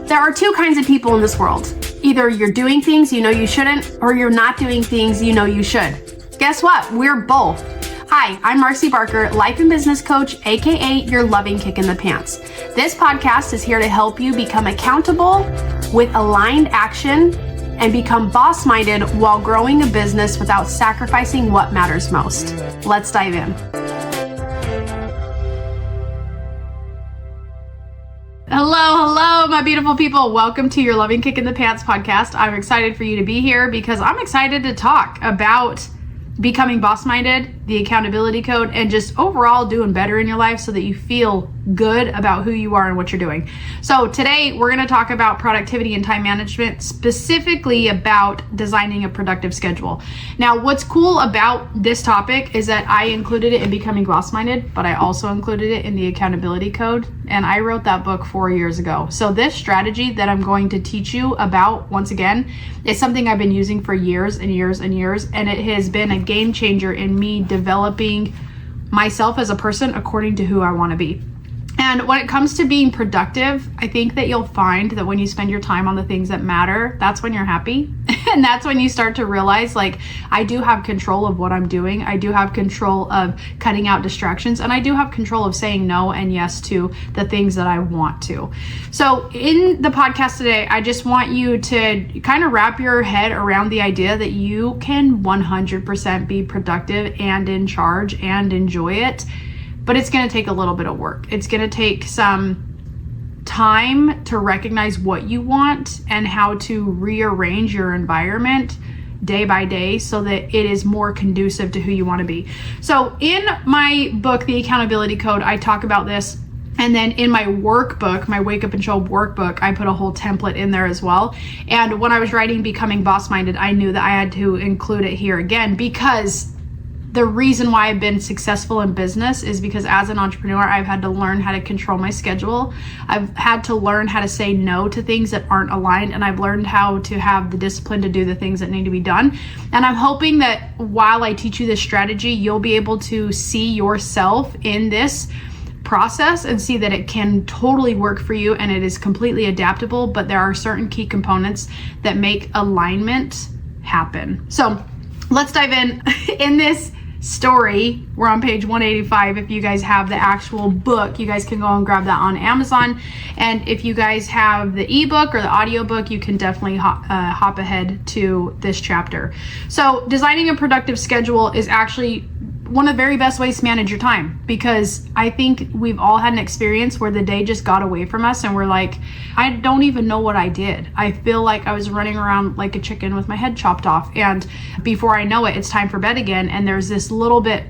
There are two kinds of people in this world. Either you're doing things you know you shouldn't, or you're not doing things you know you should. Guess what? We're both. Hi, I'm Marcy Barker, life and business coach, aka your loving kick in the pants. This podcast is here to help you become accountable with aligned action and become boss-minded while growing a business without sacrificing what matters most. Let's dive in. Hello, my beautiful people. Welcome to your Loving Kick in the Pants podcast. I'm excited for you to be here because I'm excited to talk about becoming boss-minded, the accountability code, and just overall doing better in your life so that you feel good about who you are and what you're doing. So today we're going to talk about productivity and time management, specifically about designing a productive schedule. Now, what's cool about this topic is that I included it in becoming boss-minded, but I also included it in the accountability code, and I wrote that book 4 years ago. So this strategy that I'm going to teach you about, once again, is something I've been using for years and years and years, and it has been a game changer in me developing myself as a person according to who I want to be. And when it comes to being productive, I think that you'll find that when you spend your time on the things that matter, that's when you're happy. And that's when you start to realize, like, I do have control of what I'm doing. I do have control of cutting out distractions, and I do have control of saying no and yes to the things that I want to. So in the podcast today, I just want you to kind of wrap your head around the idea that you can 100% be productive and in charge and enjoy it. But it's going to take a little bit of work. It's going to take some time to recognize what you want and how to rearrange your environment day by day so that it is more conducive to who you want to be. So in my book, The Accountability Code, I talk about this. And then in my workbook, my Wake Up and Show Up workbook, I put a whole template in there as well. And when I was writing Becoming Boss-Minded, I knew that I had to include it here again because the reason why I've been successful in business is because as an entrepreneur, I've had to learn how to control my schedule. I've had to learn how to say no to things that aren't aligned, and I've learned how to have the discipline to do the things that need to be done. And I'm hoping that while I teach you this strategy, you'll be able to see yourself in this process and see that it can totally work for you and it is completely adaptable, but there are certain key components that make alignment happen. So let's dive in. In this story, we're on page 185. If you guys have the actual book, you guys can go and grab that on Amazon. And if you guys have the ebook or the audiobook, you can definitely hop ahead to this chapter. So designing a productive schedule is actually one of the very best ways to manage your time, because I think we've all had an experience where the day just got away from us and we're like, I don't even know what I did. I feel like I was running around like a chicken with my head chopped off, and before I know it, it's time for bed again, and there's this little bit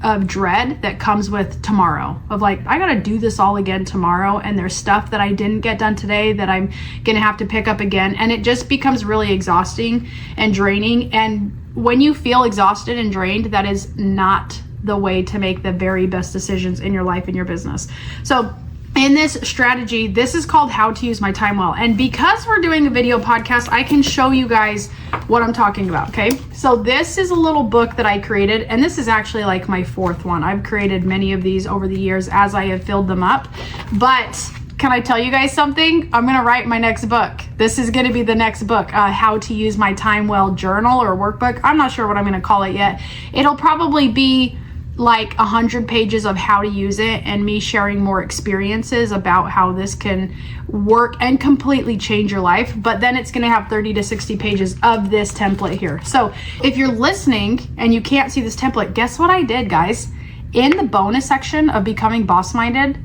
of dread that comes with tomorrow, of like, I gotta do this all again tomorrow, and there's stuff that I didn't get done today that I'm gonna have to pick up again, and it just becomes really exhausting and draining. And when you feel exhausted and drained, that is not the way to make the very best decisions in your life and your business. So in this strategy, this is called How to Use My Time Well. And because we're doing a video podcast, I can show you guys what I'm talking about, okay? So this is a little book that I created, and this is actually like my fourth one. I've created many of these over the years as I have filled them up. But can I tell you guys something? I'm going to write my next book. This is going to be the next book, How to Use My Time Well journal or workbook. I'm not sure what I'm going to call it yet. It'll probably be like 100 pages of how to use it and me sharing more experiences about how this can work and completely change your life. But then it's going to have 30 to 60 pages of this template here. So if you're listening and you can't see this template, guess what I did, guys? In the bonus section of Becoming Boss-Minded,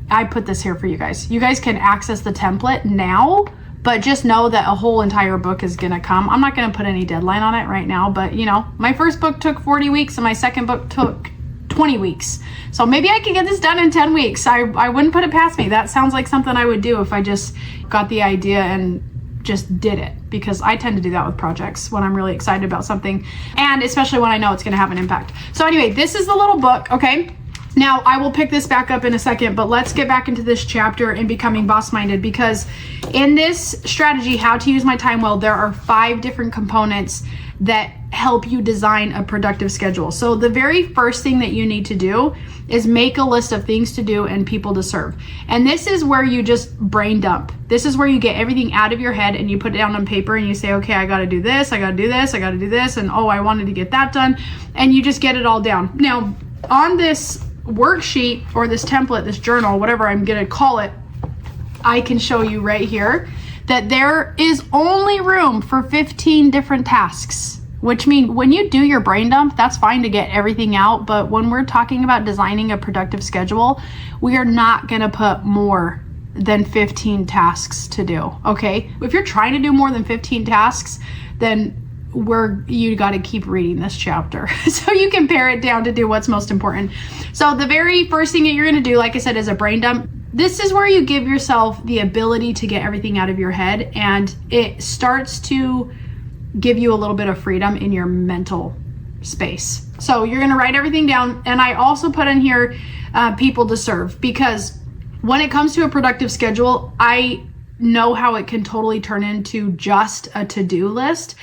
I put this here for you guys. You guys can access the template now, but just know that a whole entire book is going to come. I'm not going to put any deadline on it right now, but you know, my first book took 40 weeks and my second book took 20 weeks. So maybe I can get this done in 10 weeks. I wouldn't put it past me. That sounds like something I would do if I just got the idea and just did it, because I tend to do that with projects when I'm really excited about something, and especially when I know it's going to have an impact. So anyway, this is the little book, okay? Now, I will pick this back up in a second, but let's get back into this chapter in Becoming Boss-Minded, because in this strategy, How to Use My Time Well, there are 5 different components that help you design a productive schedule. So the very first thing that you need to do is make a list of things to do and people to serve. And this is where you just brain dump. This is where you get everything out of your head and you put it down on paper and you say, okay, I got to do this, I got to do this, I got to do this, and oh, I wanted to get that done. And you just get it all down. Now, on this worksheet or this template, this journal, whatever I'm going to call it, I can show you right here that there is only room for 15 different tasks, which means when you do your brain dump, that's fine to get everything out. But when we're talking about designing a productive schedule, we are not going to put more than 15 tasks to do. Okay. If you're trying to do more than 15 tasks, then you got to keep reading this chapter so you can pare it down to do what's most important. So the very first thing that you're going to do, like I said, is a brain dump. This is where you give yourself the ability to get everything out of your head, and it starts to give you a little bit of freedom in your mental space. So you're going to write everything down. And I also put in here people to serve, because when it comes to a productive schedule, I know how it can totally turn into just a to-do list.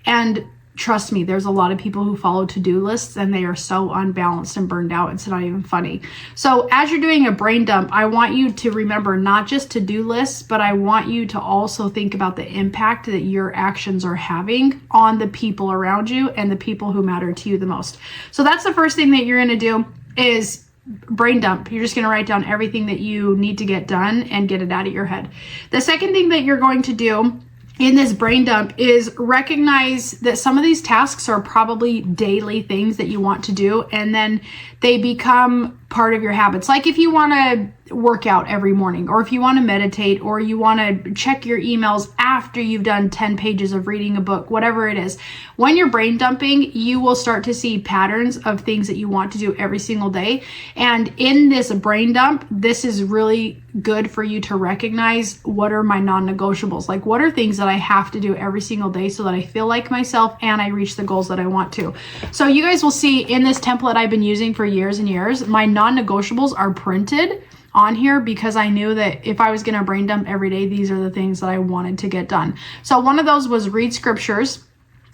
And trust me, there's a lot of people who follow to-do lists and they are so unbalanced and burned out. It's not even funny. So as you're doing a brain dump, I want you to remember not just to-do lists, but I want you to also think about the impact that your actions are having on the people around you and the people who matter to you the most. So that's the first thing that you're going to do is brain dump. You're just going to write down everything that you need to get done and get it out of your head. The second thing that you're going to do in this brain dump is recognize that some of these tasks are probably daily things that you want to do, and then they become part of your habits. Like if you want to work out every morning, or if you want to meditate, or you want to check your emails after you've done 10 pages of reading a book, whatever it is. When you're brain dumping, you will start to see patterns of things that you want to do every single day. And in this brain dump, this is really good for you to recognize what are my non-negotiables. Like what are things that I have to do every single day so that I feel like myself and I reach the goals that I want to. So you guys will see in this template I've been using for years and years, my non-negotiables are printed on here because I knew that if I was going to brain dump every day, these are the things that I wanted to get done. So one of those was read scriptures.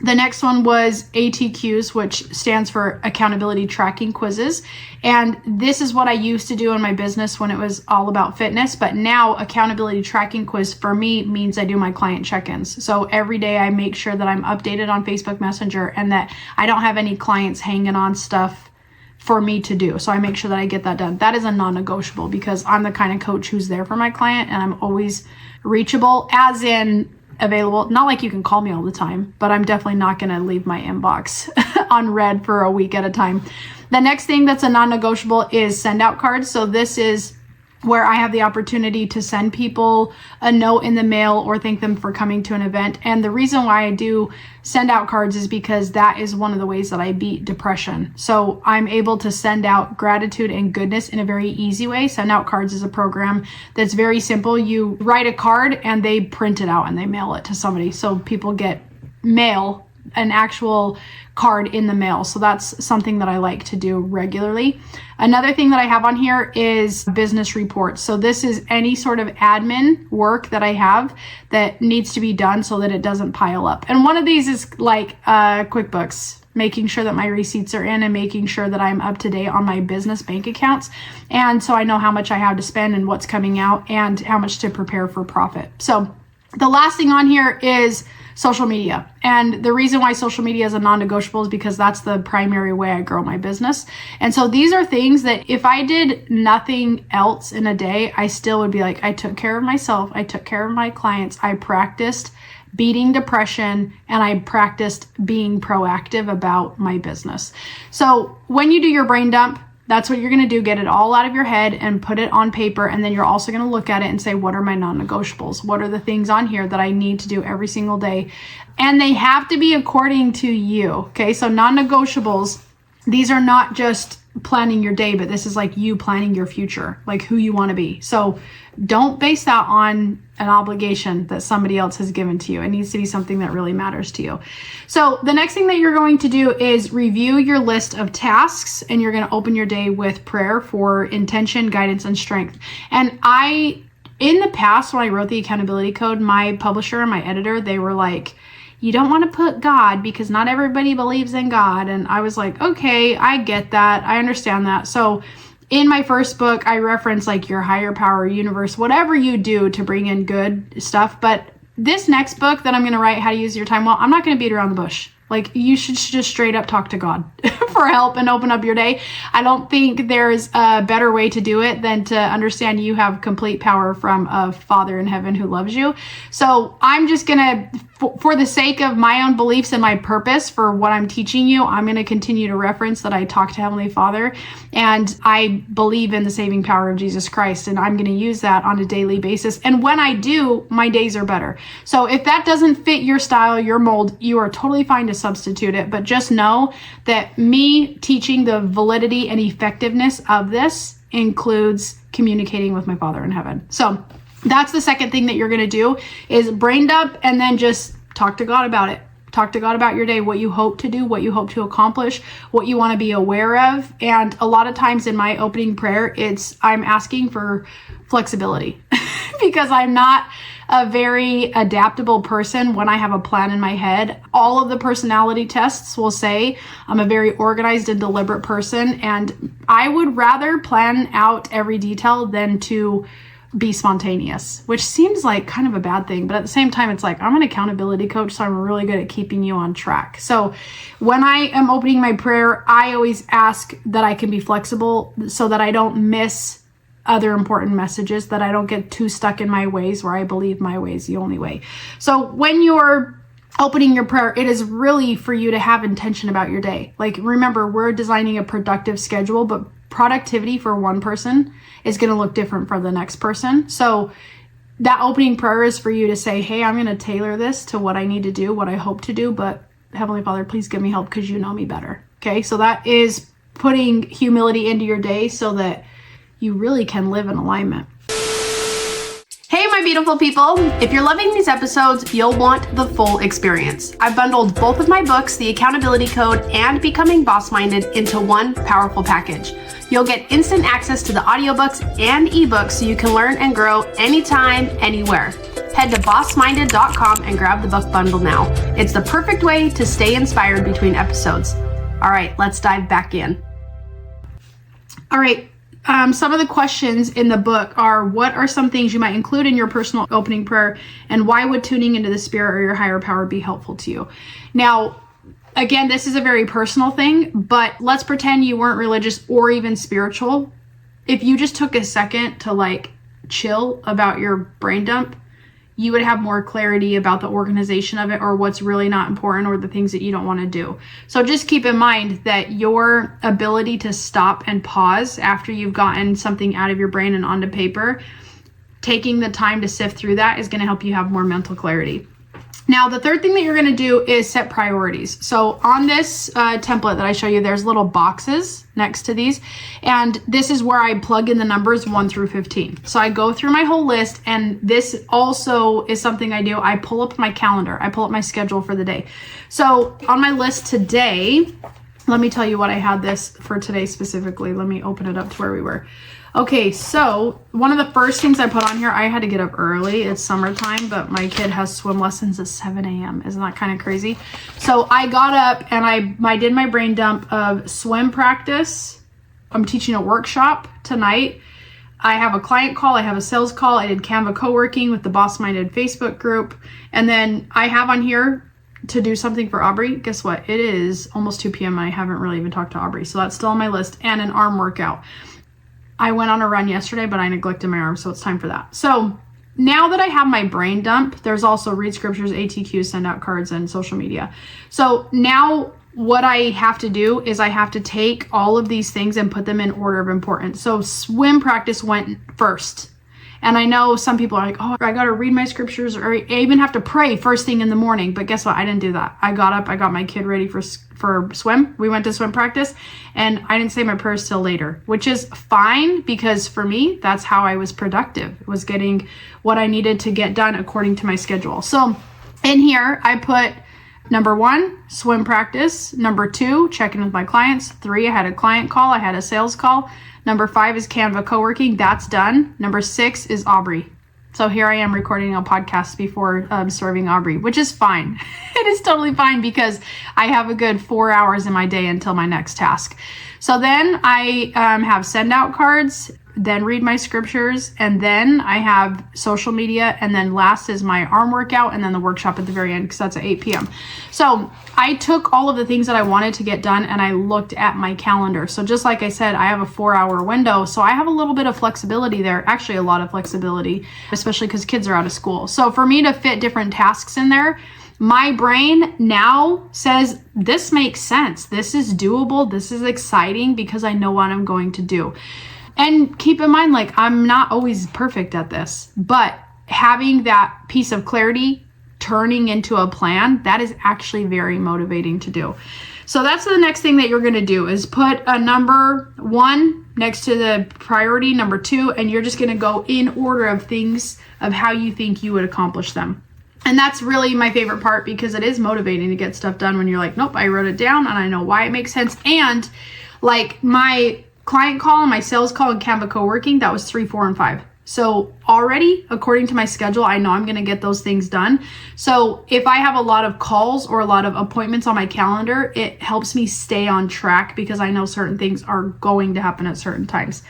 The next one was ATQs, which stands for accountability tracking quizzes. And this is what I used to do in my business when it was all about fitness. But now accountability tracking quiz for me means I do my client check-ins. So every day I make sure that I'm updated on Facebook Messenger and that I don't have any clients hanging on stuff for me to do. So I make sure that I get that done. That is a non-negotiable because I'm the kind of coach who's there for my client and I'm always reachable, as in available. Not like you can call me all the time, but I'm definitely not going to leave my inbox on red for a week at a time. The next thing that's a non-negotiable is send out cards. So this is where I have the opportunity to send people a note in the mail or thank them for coming to an event. And the reason why I do send out cards is because that is one of the ways that I beat depression. So I'm able to send out gratitude and goodness in a very easy way. Send out cards is a program that's very simple. You write a card and they print it out and they mail it to somebody. So people get mail, an actual card in the mail. So that's something that I like to do regularly. Another thing that I have on here is business reports. So this is any sort of admin work that I have that needs to be done so that it doesn't pile up. And one of these is like QuickBooks, making sure that my receipts are in and making sure that I'm up to date on my business bank accounts. And so I know how much I have to spend and what's coming out and how much to prepare for profit. So the last thing on here is social media. And the reason why social media is a non-negotiable is because that's the primary way I grow my business. And so these are things that if I did nothing else in a day, I still would be like, I took care of myself. I took care of my clients. I practiced beating depression and I practiced being proactive about my business. So when you do your brain dump, that's what you're going to do. Get it all out of your head and put it on paper. And then you're also going to look at it and say, what are my non-negotiables? What are the things on here that I need to do every single day? And they have to be according to you. Okay. So non-negotiables, these are not just planning your day, but this is like you planning your future, like who you want to be. So don't base that on an obligation that somebody else has given to you. It needs to be something that really matters to you. So the next thing that you're going to do is review your list of tasks, and you're going to open your day with prayer for intention, guidance, and strength. And in the past, when I wrote the accountability code, my publisher and my editor, they were like, you don't want to put God because not everybody believes in God. And I was like, okay, I get that. I understand that. So in my first book, I reference like your higher power, universe, whatever you do to bring in good stuff. But this next book that I'm going to write, How to Use Your Time Well, I'm not going to beat around the bush. Like, you should just straight up talk to God for help and open up your day. I don't think there's a better way to do it than to understand you have complete power from a Father in heaven who loves you. So I'm just going to, for the sake of my own beliefs and my purpose for what I'm teaching you, I'm going to continue to reference that I talk to Heavenly Father and I believe in the saving power of Jesus Christ. And I'm going to use that on a daily basis. And when I do, my days are better. So if that doesn't fit your style, your mold, you are totally fine to substitute it. But just know that me teaching the validity and effectiveness of this includes communicating with my Father in heaven. So that's the second thing that you're going to do is brain dump and then just talk to God about it. Talk to God about your day, what you hope to do, what you hope to accomplish, what you want to be aware of. And a lot of times in my opening prayer, I'm asking for flexibility because I'm not a very adaptable person when I have a plan in my head. All of the personality tests will say I'm a very organized and deliberate person. And I would rather plan out every detail than to be spontaneous, which seems like kind of a bad thing. But at the same time, it's like I'm an accountability coach, so I'm really good at keeping you on track. So when I am opening my prayer, I always ask that I can be flexible so that I don't miss other important messages, that I don't get too stuck in my ways where I believe my way is the only way. So when you're opening your prayer, it is really for you to have intention about your day. Like, remember, we're designing a productive schedule, but productivity for one person is going to look different for the next person. So that opening prayer is for you to say, hey, I'm going to tailor this to what I need to do, what I hope to do, but Heavenly Father, please give me help because you know me better. Okay, so that is putting humility into your day so that you really can live in alignment. Hey, my beautiful people. If you're loving these episodes, you'll want the full experience. I've bundled both of my books, The Accountability Code and Becoming Boss-Minded, into one powerful package. You'll get instant access to the audiobooks and ebooks so you can learn and grow anytime, anywhere. Head to bossminded.com and grab the book bundle now. It's the perfect way to stay inspired between episodes. All right, let's dive back in. All right. Some of the questions in the book are, what are some things you might include in your personal opening prayer, and why would tuning into the spirit or your higher power be helpful to you? Now, again, this is a very personal thing, but let's pretend you weren't religious or even spiritual. If you just took a second to like chill about your brain dump, you would have more clarity about the organization of it or what's really not important or the things that you don't want to do. So just keep in mind that your ability to stop and pause after you've gotten something out of your brain and onto paper, taking the time to sift through that is going to help you have more mental clarity. Now, the third thing that you're going to do is set priorities. So on this template that I show you, there's little boxes next to these. And this is where I plug in the numbers 1 through 15. So I go through my whole list. And this also is something I do. I pull up my calendar. I pull up my schedule for the day. So on my list today, let me tell you what I had this for today specifically. Let me open it up to where we were. Okay, so one of the first things I put on here, I had to get up early. It's summertime, but my kid has swim lessons at 7 a.m. Isn't that kind of crazy? So I got up and I did my brain dump of swim practice. I'm teaching a workshop tonight. I have a client call. I have a sales call. I did Canva co-working with the Boss Minded Facebook group. And then I have on here to do something for Aubrey. Guess what? It is almost 2 p.m. I haven't really even talked to Aubrey. So that's still on my list, and an arm workout. I went on a run yesterday, but I neglected my arm, so it's time for that. So now that I have my brain dump, there's also read scriptures, ATQs, send out cards, and social media. So now what I have to do is I have to take all of these things and put them in order of importance. So swim practice went first. And I know some people are like, oh, I got to read my scriptures, or I even have to pray first thing in the morning. But guess what? I didn't do that. I got up, I got my kid ready for swim. We went to swim practice, and I didn't say my prayers till later, which is fine because for me, that's how I was productive. It was getting what I needed to get done according to my schedule. So in here, I put number 1, swim practice. Number 2, checking with my clients. 3, I had a client call. I had a sales call. Number 5 is Canva co-working. That's done. Number 6 is Aubrey. So here I am recording a podcast before serving Aubrey, which is fine. It is totally fine because I have a good 4 hours in my day until my next task. So then I have send out cards, then read my scriptures, and then I have social media, and then last is my arm workout, and then the workshop at the very end because that's at 8 p.m. So I took all of the things that I wanted to get done and I looked at my calendar. So just like I said, I have a 4-hour window, so I have a little bit of flexibility there, actually a lot of flexibility, especially because kids are out of school. So for me to fit different tasks in there, my brain now says, this makes sense. This is doable. This is exciting because I know what I'm going to do. And keep in mind, like, I'm not always perfect at this, but having that piece of clarity turning into a plan, that is actually very motivating to do. So that's the next thing that you're going to do is put a number 1 next to the priority number 2, and you're just going to go in order of things of how you think you would accomplish them. And that's really my favorite part because it is motivating to get stuff done when you're like, nope, I wrote it down and I know why it makes sense. And like my client call and my sales call in Canva co-working, that was 3, 4, and 5. So already, according to my schedule, I know I'm going to get those things done. So if I have a lot of calls or a lot of appointments on my calendar, it helps me stay on track because I know certain things are going to happen at certain times.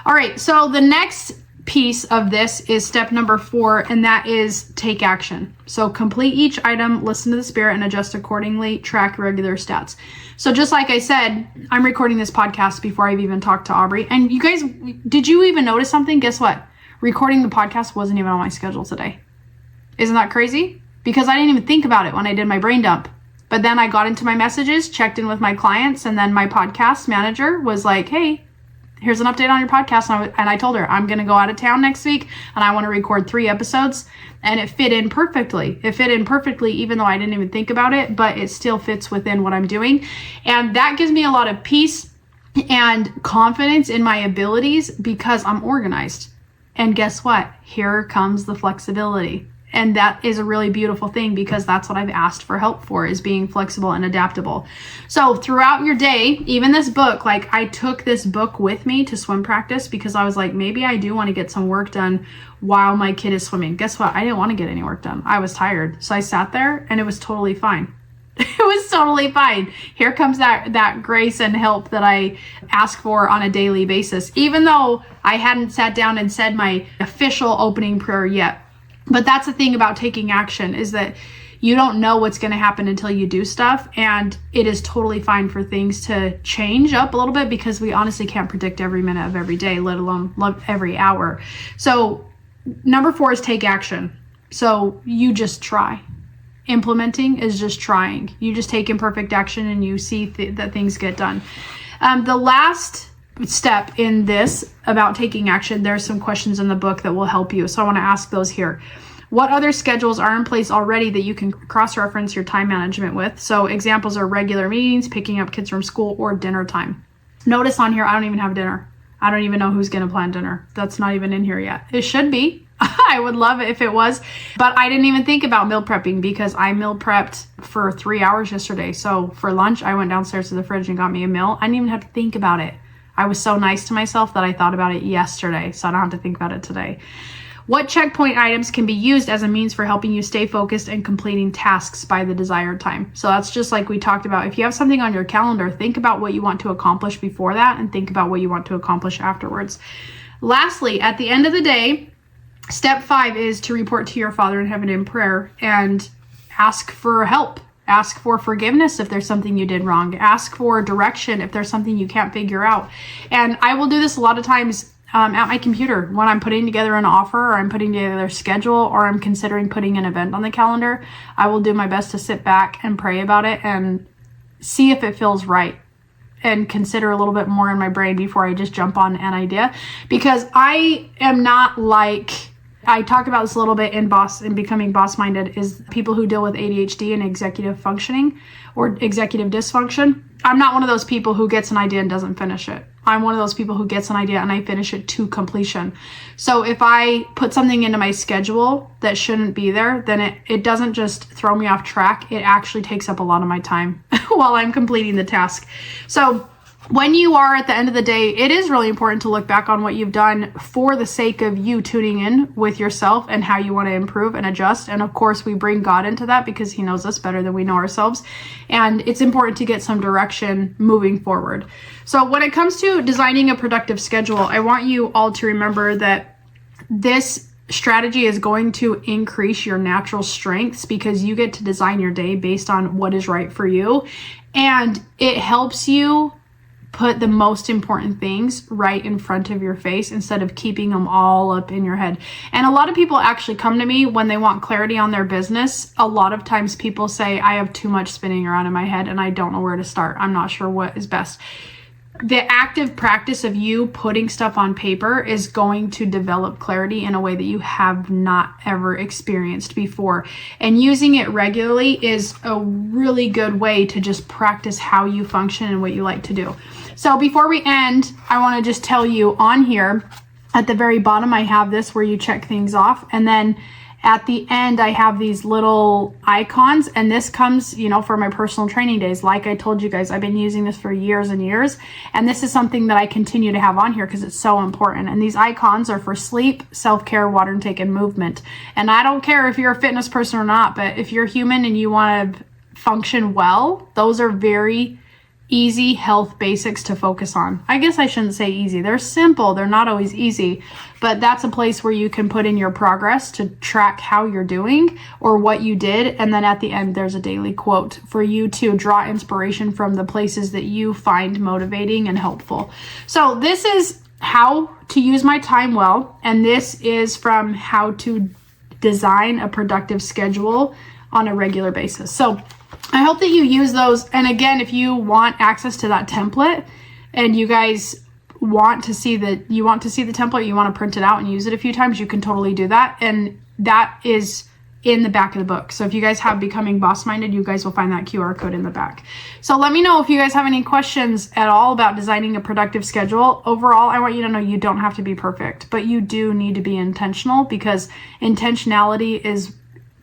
All right, so the next piece of this is step number 4, and that is take action. So complete each item, listen to the spirit, and adjust accordingly, track regular stats. So just like I said, I'm recording this podcast before I've even talked to Aubrey. And you guys, did you even notice something? Guess what? Recording the podcast wasn't even on my schedule today. Isn't that crazy? Because I didn't even think about it when I did my brain dump. But then I got into my messages, checked in with my clients, and then my podcast manager was like, hey, here's an update on your podcast. And I told her, I'm going to go out of town next week and I want to record 3 episodes. And it fit in perfectly. It fit in perfectly, even though I didn't even think about it, but it still fits within what I'm doing. And that gives me a lot of peace and confidence in my abilities because I'm organized. And guess what? Here comes the flexibility. And that is a really beautiful thing because that's what I've asked for help for, is being flexible and adaptable. So throughout your day, even this book, like I took this book with me to swim practice because I was like, maybe I do want to get some work done while my kid is swimming. Guess what? I didn't want to get any work done. I was tired. So I sat there and it was totally fine. It was totally fine. Here comes that grace and help that I ask for on a daily basis, even though I hadn't sat down and said my official opening prayer yet. But that's the thing about taking action, is that you don't know what's going to happen until you do stuff. And it is totally fine for things to change up a little bit because we honestly can't predict every minute of every day, let alone every hour. So number 4 is take action. So you just try. Implementing is just trying. You just take imperfect action and you see that things get done. The last step in this about taking action, there's some questions in the book that will help you. So I want to ask those here. What other schedules are in place already that you can cross-reference your time management with? So examples are regular meetings, picking up kids from school, or dinner time. Notice on here, I don't even have dinner. I don't even know who's going to plan dinner. That's not even in here yet. It should be. I would love it if it was, but I didn't even think about meal prepping because I meal prepped for 3 hours yesterday. So for lunch, I went downstairs to the fridge and got me a meal. I didn't even have to think about it. I was so nice to myself that I thought about it yesterday, so I don't have to think about it today. What checkpoint items can be used as a means for helping you stay focused and completing tasks by the desired time? So that's just like we talked about. If you have something on your calendar, think about what you want to accomplish before that and think about what you want to accomplish afterwards. Lastly, at the end of the day, step 5 is to report to your Father in heaven in prayer and ask for help. Ask for forgiveness if there's something you did wrong. Ask for direction if there's something you can't figure out. And I will do this a lot of times at my computer when I'm putting together an offer or I'm putting together a schedule or I'm considering putting an event on the calendar. I will do my best to sit back and pray about it and see if it feels right and consider a little bit more in my brain before I just jump on an idea. Because I am not like... I talk about this a little bit in Becoming Boss-Minded, is people who deal with ADHD and executive functioning or executive dysfunction. I'm not one of those people who gets an idea and doesn't finish it. I'm one of those people who gets an idea and I finish it to completion. So if I put something into my schedule that shouldn't be there, then it doesn't just throw me off track. It actually takes up a lot of my time while I'm completing the task. So when you are at the end of the day, it is really important to look back on what you've done for the sake of you tuning in with yourself and how you want to improve and adjust. And of course, we bring God into that because he knows us better than we know ourselves. And it's important to get some direction moving forward. So when it comes to designing a productive schedule, I want you all to remember that this strategy is going to increase your natural strengths because you get to design your day based on what is right for you. And it helps you put the most important things right in front of your face instead of keeping them all up in your head. And a lot of people actually come to me when they want clarity on their business. A lot of times people say, I have too much spinning around in my head and I don't know where to start. I'm not sure what is best. The active practice of you putting stuff on paper is going to develop clarity in a way that you have not ever experienced before. And using it regularly is a really good way to just practice how you function and what you like to do. So before we end, I want to just tell you on here at the very bottom, I have this where you check things off. And then at the end, I have these little icons, and this comes, for my personal training days. Like I told you guys, I've been using this for years and years, and this is something that I continue to have on here because it's so important. And these icons are for sleep, self-care, water intake, and movement. And I don't care if you're a fitness person or not, but if you're human and you want to function well, those are very easy health basics to focus on. I guess I shouldn't say easy. They're simple. They're not always easy, but that's a place where you can put in your progress to track how you're doing or what you did. And then at the end, there's a daily quote for you to draw inspiration from the places that you find motivating and helpful. So this is how to use my time well. And this is from how to design a productive schedule on a regular basis. So I hope that you use those. And again, if you want access to that template and you guys want to see the template, you want to print it out and use it a few times, you can totally do that. And that is in the back of the book. So if you guys have Becoming Boss Minded, you guys will find that QR code in the back. So let me know if you guys have any questions at all about designing a productive schedule. Overall, I want you to know you don't have to be perfect, but you do need to be intentional because intentionality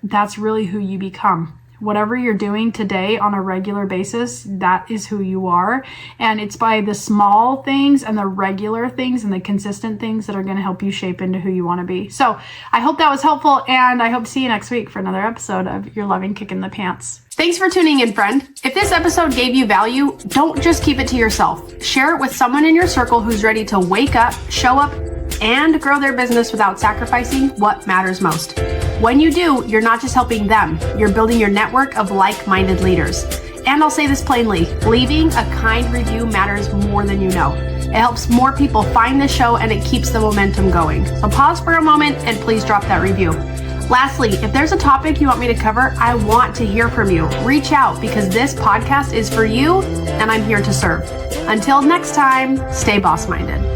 that's really who you become. Whatever you're doing today on a regular basis, that is who you are. And it's by the small things and the regular things and the consistent things that are going to help you shape into who you want to be. So I hope that was helpful, and I hope to see you next week for another episode of Your Loving Kick in the Pants. Thanks for tuning in, friend. If this episode gave you value, don't just keep it to yourself. Share it with someone in your circle who's ready to wake up, show up, and grow their business without sacrificing what matters most. When you do, you're not just helping them, you're building your network of like-minded leaders. And I'll say this plainly, leaving a kind review matters more than you know. It helps more people find the show and it keeps the momentum going. So pause for a moment and please drop that review. Lastly, if there's a topic you want me to cover, I want to hear from you. Reach out because this podcast is for you and I'm here to serve. Until next time, stay boss-minded.